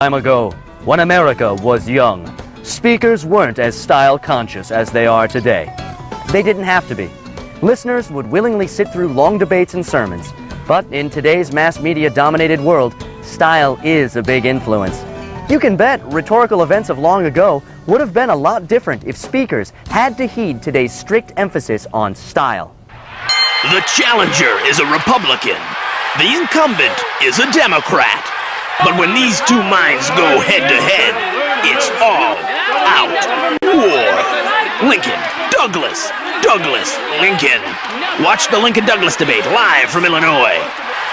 time ago, when America was young, speakers weren't as style-conscious as they are today. They didn't have to be. Listeners would willingly sit through long debates and sermons. But in today's mass media-dominated world, style is a big influence. You can bet rhetorical events of long ago would have been a lot different if speakers had to heed today's strict emphasis on style. The challenger is a Republican. The incumbent is a Democrat. But when these two minds go head-to-head, it's all out war. Lincoln, Douglas, Douglas, Lincoln. Watch the Lincoln-Douglas debate live from Illinois.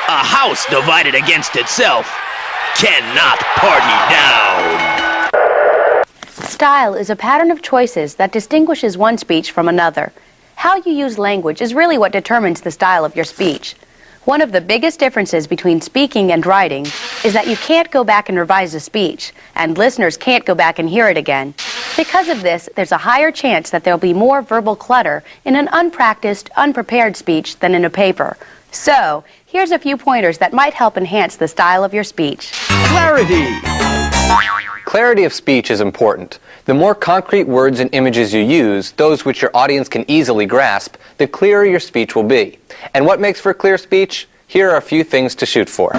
A house divided against itself cannot party down. Style is a pattern of choices that distinguishes one speech from another. How you use language is really what determines the style of your speech. One of the biggest differences between speaking and writing is that you can't go back and revise a speech, and listeners can't go back and hear it again. Because of this, there's a higher chance that there'll be more verbal clutter in an unpracticed, unprepared speech than in a paper. So, here's a few pointers that might help enhance the style of your speech. Clarity! Clarity of speech is important. The more concrete words and images you use, those which your audience can easily grasp, the clearer your speech will be. And what makes for clear speech? Here are a few things to shoot for.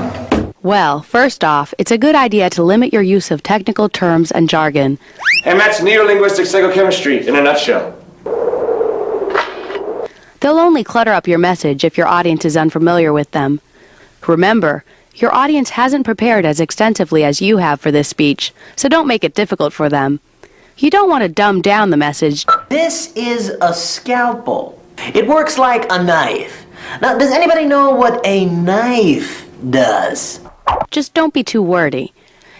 Well, first off, it's a good idea to limit your use of technical terms and jargon. And that's neurolinguistic psychochemistry in a nutshell. They'll only clutter up your message if your audience is unfamiliar with them. Remember, your audience hasn't prepared as extensively as you have for this speech, so don't make it difficult for them. You don't want to dumb down the message. This is a scalpel. It works like a knife. Now, does anybody know what a knife does? Just don't be too wordy.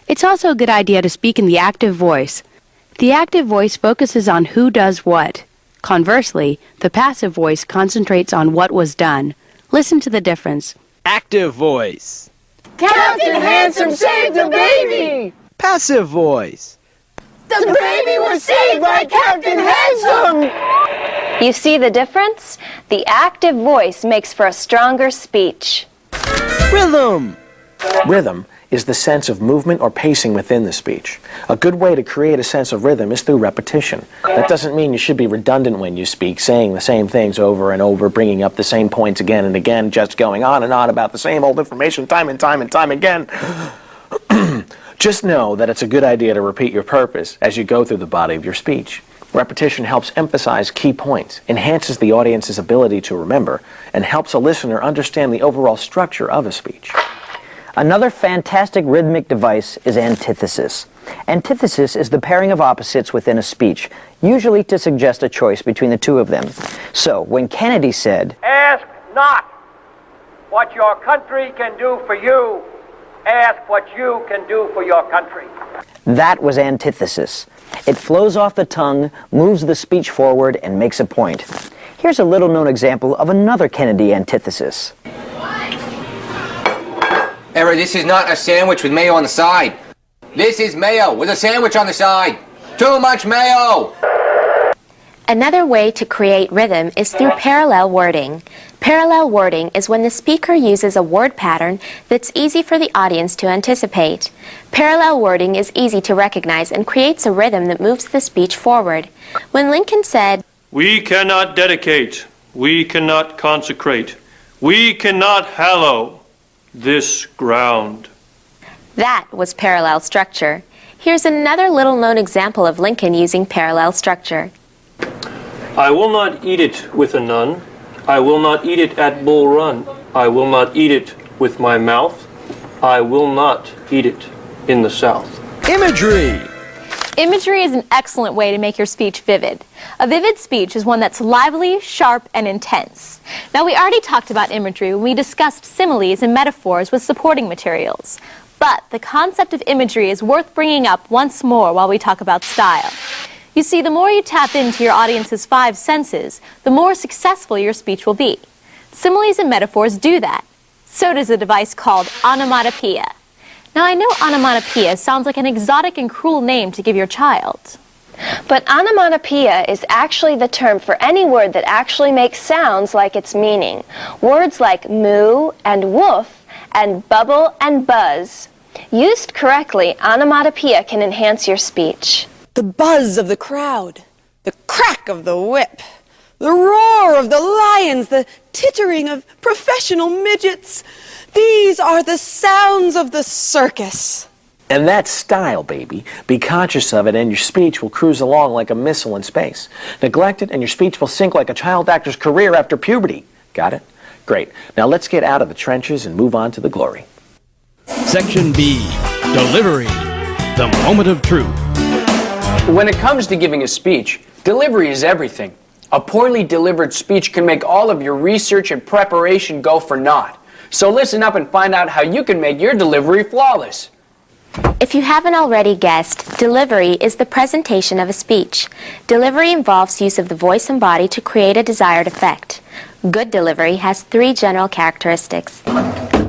It's also a good idea to speak in the active voice. The active voice focuses on who does what. Conversely, the passive voice concentrates on what was done. Listen to the difference. Active voice. Captain Handsome saved the baby! Passive voice. The baby was saved by Captain Handsome! You see the difference? The active voice makes for a stronger speech. Rhythm. Rhythm is the sense of movement or pacing within the speech. A good way to create a sense of rhythm is through repetition. That doesn't mean you should be redundant when you speak, saying the same things over and over, bringing up the same points again and again, just going on and on about the same old information time and time and time again. Just know that it's a good idea to repeat your purpose as you go through the body of your speech. Repetition helps emphasize key points, enhances the audience's ability to remember, and helps a listener understand the overall structure of a speech. Another fantastic rhythmic device is antithesis. Antithesis is the pairing of opposites within a speech, usually to suggest a choice between the two of them. So, when Kennedy said, "Ask not what your country can do for you, ask what you can do for your country," that was antithesis. It flows off the tongue, moves the speech forward, and makes a point. Here's a little-known example of another Kennedy antithesis. Error, this is not a sandwich with mayo on the side. This is mayo with a sandwich on the side. Too much mayo! Another way to create rhythm is through parallel wording. Parallel wording is when the speaker uses a word pattern that's easy for the audience to anticipate. Parallel wording is easy to recognize and creates a rhythm that moves the speech forward. When Lincoln said, "We cannot dedicate, we cannot consecrate, we cannot hallow this ground," that was parallel structure. Here's another little-known example of Lincoln using parallel structure. "I will not eat it with a nun. I will not eat it at Bull Run. I will not eat it with my mouth. I will not eat it in the South." Imagery. Imagery is an excellent way to make your speech vivid. A vivid speech is one that's lively, sharp, and intense. Now, we already talked about imagery when we discussed similes and metaphors with supporting materials. But the concept of imagery is worth bringing up once more while we talk about style. You see, the more you tap into your audience's 5 senses, the more successful your speech will be. Similes and metaphors do that. So does a device called onomatopoeia. Now, I know onomatopoeia sounds like an exotic and cruel name to give your child. But onomatopoeia is actually the term for any word that actually makes sounds like its meaning. Words like moo and woof and bubble and buzz. Used correctly, onomatopoeia can enhance your speech. The buzz of the crowd, the crack of the whip, the roar of the lions, the tittering of professional midgets. These are the sounds of the circus. And that's style, baby. Be conscious of it and your speech will cruise along like a missile in space. Neglect it and your speech will sink like a child actor's career after puberty. Got it? Great. Now let's get out of the trenches and move on to the glory. Section B, delivery, the moment of truth. When it comes to giving a speech, delivery is everything. A poorly delivered speech can make all of your research and preparation go for naught. So listen up and find out how you can make your delivery flawless. If you haven't already guessed, delivery is the presentation of a speech. Delivery involves use of the voice and body to create a desired effect. Good delivery has 3 general characteristics.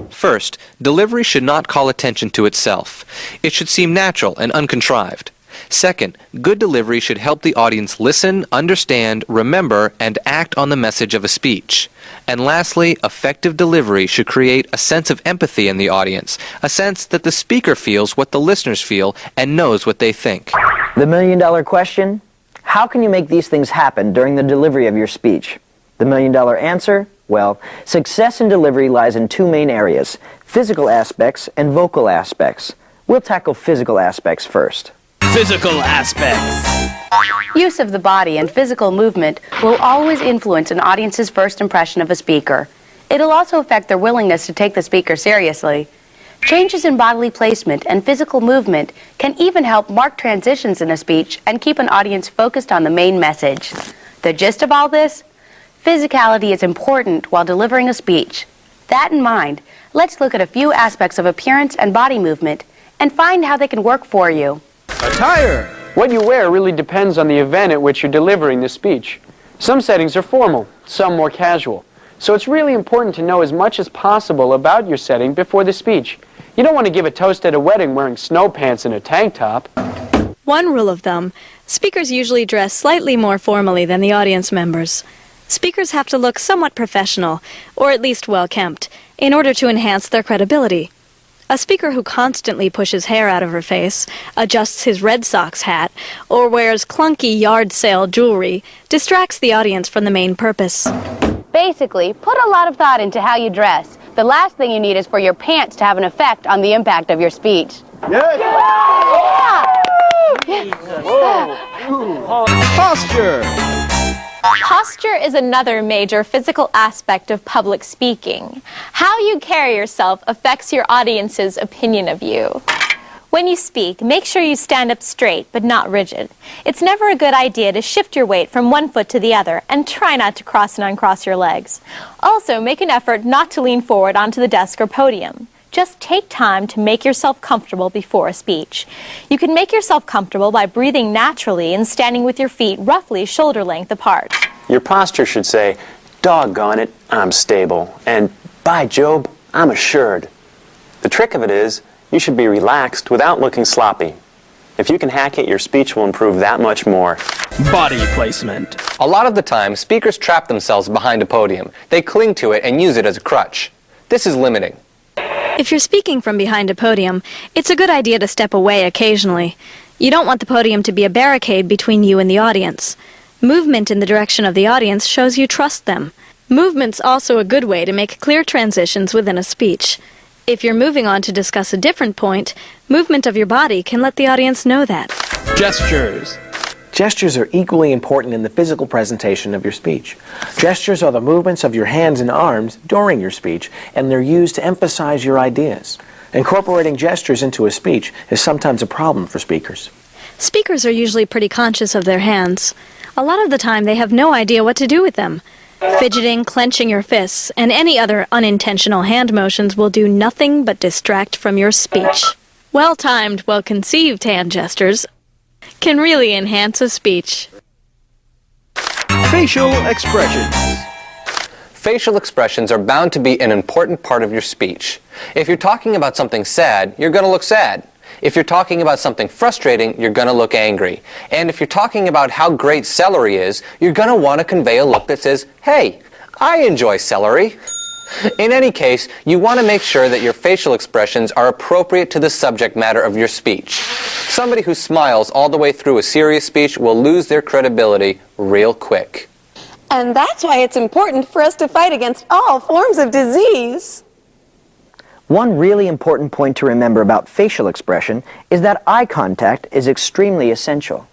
First, delivery should not call attention to itself. It should seem natural and uncontrived. Second, good delivery should help the audience listen, understand, remember, and act on the message of a speech. And lastly, effective delivery should create a sense of empathy in the audience, a sense that the speaker feels what the listeners feel and knows what they think. The million-dollar question: how can you make these things happen during the delivery of your speech? The million-dollar answer? Well, success in delivery lies in 2 main areas: physical aspects and vocal aspects. We'll tackle physical aspects first. Physical aspects. Use of the body and physical movement will always influence an audience's first impression of a speaker. It'll also affect their willingness to take the speaker seriously. Changes in bodily placement and physical movement can even help mark transitions in a speech and keep an audience focused on the main message. The gist of all this? Physicality is important while delivering a speech. That in mind, let's look at a few aspects of appearance and body movement and find how they can work for you. Attire. What you wear really depends on the event at which you're delivering the speech. Some settings are formal, some more casual. So it's really important to know as much as possible about your setting before the speech. You don't want to give a toast at a wedding wearing snow pants and a tank top. One rule of thumb: speakers usually dress slightly more formally than the audience members. Speakers have to look somewhat professional, or at least well-kempt, in order to enhance their credibility. A speaker who constantly pushes hair out of her face, adjusts his Red Sox hat, or wears clunky yard sale jewelry distracts the audience from the main purpose. Basically, put a lot of thought into how you dress. The last thing you need is for your pants to have an effect on the impact of your speech. Yes. Posture. Posture is another major physical aspect of public speaking. How you carry yourself affects your audience's opinion of you. When you speak, make sure you stand up straight but not rigid. It's never a good idea to shift your weight from one foot to the other, and try not to cross and uncross your legs. Also, make an effort not to lean forward onto the desk or podium. Just take time to make yourself comfortable before a speech. You can make yourself comfortable by breathing naturally and standing with your feet roughly shoulder length apart. Your posture should say, "Doggone it, I'm stable," and "By Job, I'm assured." The trick of it is, you should be relaxed without looking sloppy. If you can hack it, your speech will improve that much more. Body placement. A lot of the time, speakers trap themselves behind a podium. They cling to it and use it as a crutch. This is limiting. If you're speaking from behind a podium, it's a good idea to step away occasionally. You don't want the podium to be a barricade between you and the audience. Movement in the direction of the audience shows you trust them. Movement's also a good way to make clear transitions within a speech. If you're moving on to discuss a different point, movement of your body can let the audience know that. Gestures. Gestures are equally important in the physical presentation of your speech. Gestures are the movements of your hands and arms during your speech, and they're used to emphasize your ideas. Incorporating gestures into a speech is sometimes a problem for speakers. Speakers are usually pretty conscious of their hands. A lot of the time they have no idea what to do with them. Fidgeting, clenching your fists, and any other unintentional hand motions will do nothing but distract from your speech. Well-timed, well-conceived hand gestures can really enhance a speech. Facial expressions. Facial expressions are bound to be an important part of your speech. If you're talking about something sad, you're going to look sad. If you're talking about something frustrating, you're going to look angry. And if you're talking about how great celery is, you're going to want to convey a look that says, "Hey, I enjoy celery." In any case, you want to make sure that your facial expressions are appropriate to the subject matter of your speech. Somebody who smiles all the way through a serious speech will lose their credibility real quick. And that's why it's important for us to fight against all forms of disease. One really important point to remember about facial expression is that eye contact is extremely essential.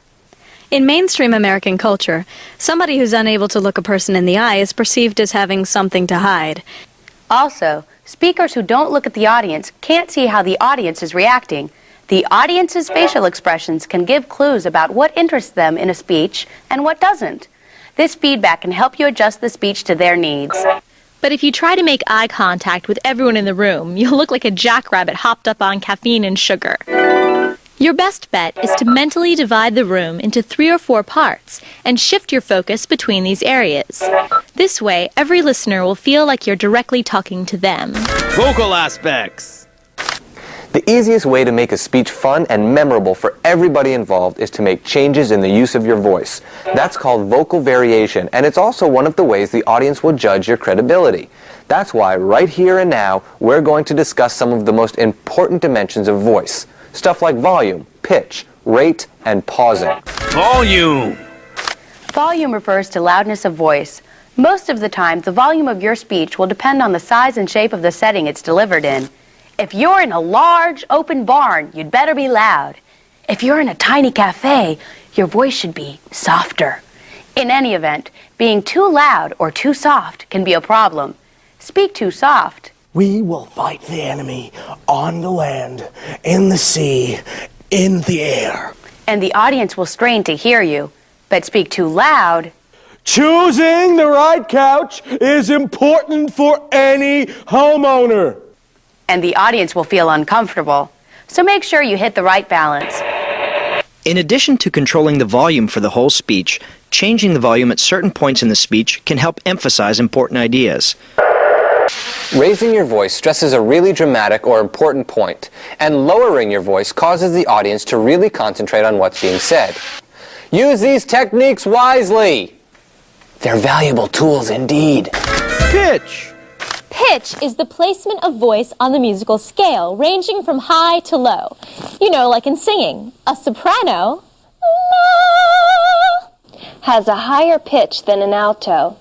In mainstream American culture, somebody who's unable to look a person in the eye is perceived as having something to hide. Also, speakers who don't look at the audience can't see how the audience is reacting. The audience's facial expressions can give clues about what interests them in a speech and what doesn't. This feedback can help you adjust the speech to their needs. But if you try to make eye contact with everyone in the room, you'll look like a jackrabbit hopped up on caffeine and sugar. Your best bet is to mentally divide the room into 3 or 4 parts and shift your focus between these areas. This way, every listener will feel like you're directly talking to them. Vocal aspects. The easiest way to make a speech fun and memorable for everybody involved is to make changes in the use of your voice. That's called vocal variation, and it's also one of the ways the audience will judge your credibility. That's why right here and now, we're going to discuss some of the most important dimensions of voice. Stuff like volume, pitch, rate, and pausing. Volume. Volume refers to loudness of voice. Most of the time, the volume of your speech will depend on the size and shape of the setting it's delivered in. If you're in a large, open barn, you'd better be loud. If you're in a tiny cafe, your voice should be softer. In any event, being too loud or too soft can be a problem. Speak too soft. We will fight the enemy on the land, in the sea, in the air. And the audience will strain to hear you. But speak too loud. Choosing the right couch is important for any homeowner. And the audience will feel uncomfortable. So make sure you hit the right balance. In addition to controlling the volume for the whole speech, changing the volume at certain points in the speech can help emphasize important ideas. Raising your voice stresses a really dramatic or important point, and lowering your voice causes the audience to really concentrate on what's being said. Use these techniques wisely. They're valuable tools indeed. Pitch. Pitch is the placement of voice on the musical scale, ranging from high to low. You know, like in singing. A soprano has a higher pitch than an alto.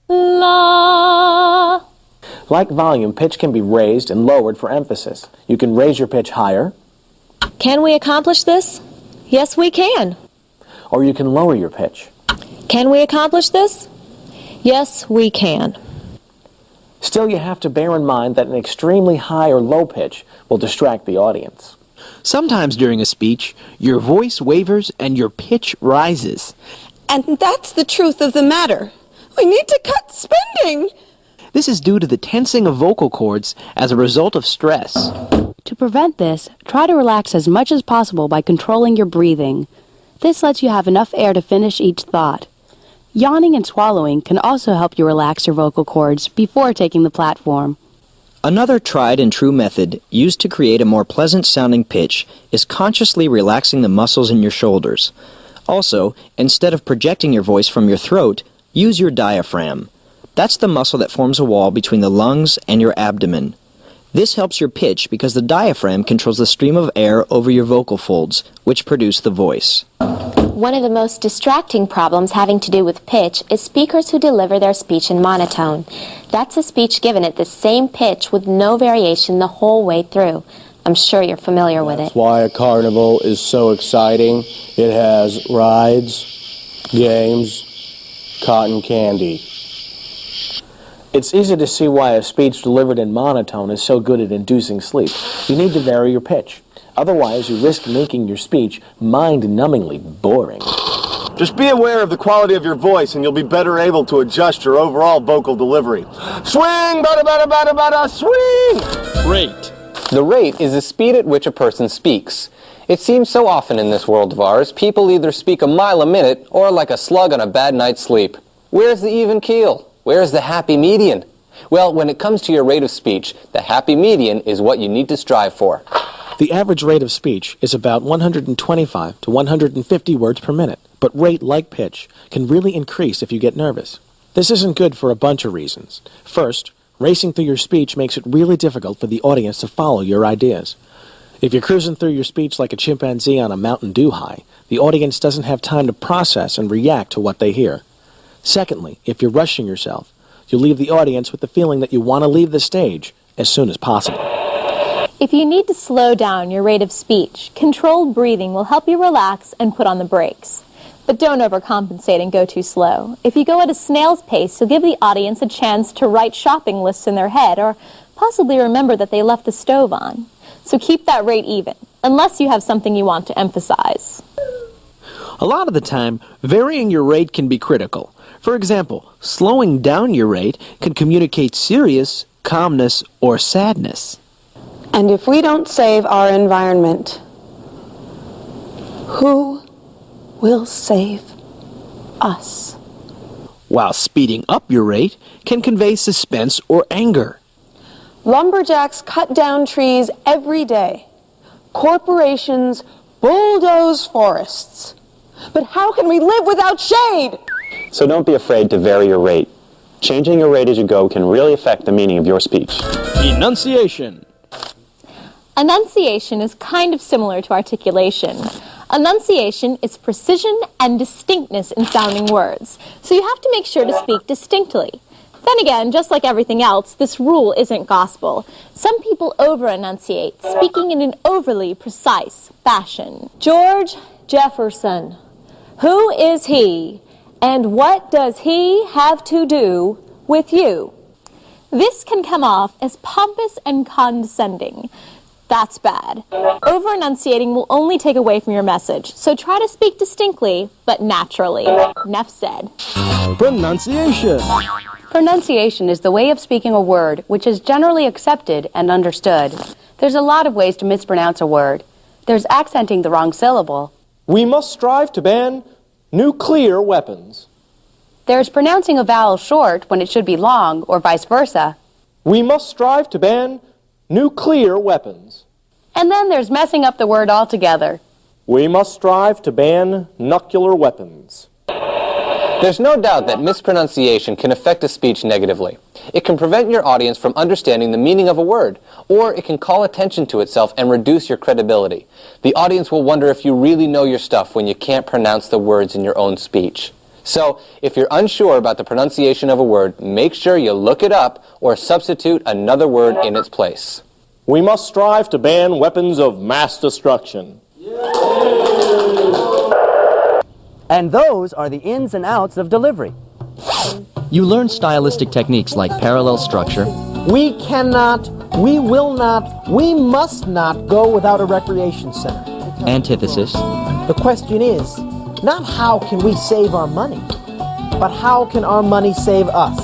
La. Like volume, pitch can be raised and lowered for emphasis. You can raise your pitch higher. Can we accomplish this? Yes, we can. Or you can lower your pitch. Can we accomplish this? Yes, we can. Still, you have to bear in mind that an extremely high or low pitch will distract the audience. Sometimes during a speech, your voice wavers and your pitch rises. And that's the truth of the matter. We need to cut spending. This is due to the tensing of vocal cords as a result of stress. To prevent this, try to relax as much as possible by controlling your breathing. This lets you have enough air to finish each thought. Yawning and swallowing can also help you relax your vocal cords before taking the platform. Another tried and true method used to create a more pleasant sounding pitch is consciously relaxing the muscles in your shoulders. Also, instead of projecting your voice from your throat, use your diaphragm. That's the muscle that forms a wall between the lungs and your abdomen. This helps your pitch because the diaphragm controls the stream of air over your vocal folds, which produce the voice. One of the most distracting problems having to do with pitch is speakers who deliver their speech in monotone. That's a speech given at the same pitch with no variation the whole way through. I'm sure you're familiar with it. That's why a carnival is so exciting. It has rides, games, cotton candy. It's easy to see why a speech delivered in monotone is so good at inducing sleep. You need to vary your pitch. Otherwise, you risk making your speech mind-numbingly boring. Just be aware of the quality of your voice and you'll be better able to adjust your overall vocal delivery. Swing, bada, bada, bada, bada, swing! Rate. The rate is the speed at which a person speaks. It seems so often in this world of ours, people either speak a mile a minute or like a slug on a bad night's sleep. Where's the even keel? Where's the happy median? Well, when it comes to your rate of speech, the happy median is what you need to strive for. The average rate of speech is about 125 to 150 words per minute, but rate, like pitch, can really increase if you get nervous. This isn't good for a bunch of reasons. First, Racing through your speech makes it really difficult for the audience to follow your ideas. If you're cruising through your speech like a chimpanzee on a Mountain Dew high, the audience doesn't have time to process and react to what they hear. Secondly, if you're rushing yourself, you'll leave the audience with the feeling that you want to leave the stage as soon as possible. If you need to slow down your rate of speech, controlled breathing will help you relax and put on the brakes. But don't overcompensate and go too slow. If you go at a snail's pace, you'll give the audience a chance to write shopping lists in their head or possibly remember that they left the stove on. So keep that rate even, unless you have something you want to emphasize. A lot of the time, varying your rate can be critical. For example, slowing down your rate can communicate serious, calmness, or sadness. And if we don't save our environment, who will save us? While speeding up your rate can convey suspense or anger. Lumberjacks cut down trees every day. Corporations bulldoze forests. But how can we live without shade? So don't be afraid to vary your rate. Changing your rate as you go can really affect the meaning of your speech. Enunciation. Enunciation is kind of similar to articulation. Enunciation is precision and distinctness in sounding words, so you have to make sure to speak distinctly. Then again, just like everything else, this rule isn't gospel. Some people over-enunciate, speaking in an overly precise fashion. George Jefferson. Who is he, and what does he have to do with you? This can come off as pompous and condescending. That's bad. Over-enunciating will only take away from your message, so try to speak distinctly, but naturally. Enough said. Pronunciation. Pronunciation is the way of speaking a word which is generally accepted and understood. There's a lot of ways to mispronounce a word. There's accenting the wrong syllable. We must strive to ban nuclear weapons. There's pronouncing a vowel short when it should be long, or vice versa. We must strive to ban nuclear weapons. And then there's messing up the word altogether. We must strive to ban nuclear weapons. There's no doubt that mispronunciation can affect a speech negatively. It can prevent your audience from understanding the meaning of a word, or it can call attention to itself and reduce your credibility. The audience will wonder if you really know your stuff when you can't pronounce the words in your own speech. So, if you're unsure about the pronunciation of a word, make sure you look it up or substitute another word in its place. We must strive to ban weapons of mass destruction. And those are the ins and outs of delivery. You learn stylistic techniques like parallel structure. We cannot, we will not, we must not go without a recreation center. Antithesis. The question is, not how can we save our money, but how can our money save us?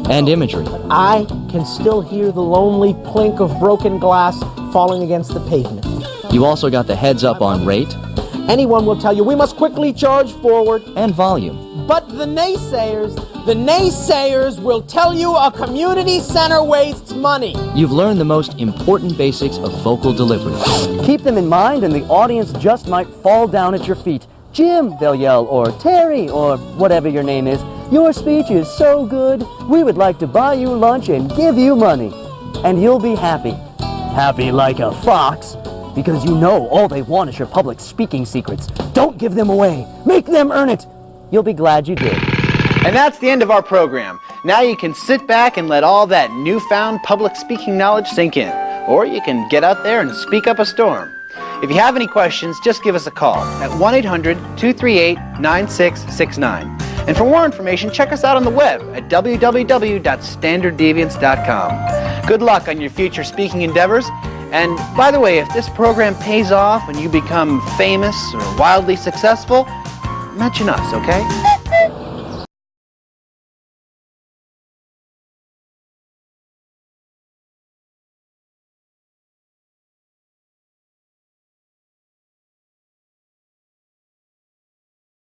And imagery. I can still hear the lonely plink of broken glass falling against the pavement. You also got the heads up on rate. Anyone will tell you we must quickly charge forward. And volume. But the naysayers will tell you a community center wastes money. You've learned the most important basics of vocal delivery. Keep them in mind and the audience just might fall down at your feet. Jim, they'll yell, or Terry, or whatever your name is. Your speech is so good, we would like to buy you lunch and give you money. And you'll be happy. Happy like a fox. Because you know all they want is your public speaking secrets. Don't give them away. Make them earn it. You'll be glad you did. And that's the end of our program. Now you can sit back and let all that newfound public speaking knowledge sink in. Or you can get out there and speak up a storm. If you have any questions, just give us a call at 1-800-238-9669. And for more information, check us out on the web at www.standarddeviance.com. Good luck on your future speaking endeavors. And by the way, if this program pays off and you become famous or wildly successful, mention us, okay?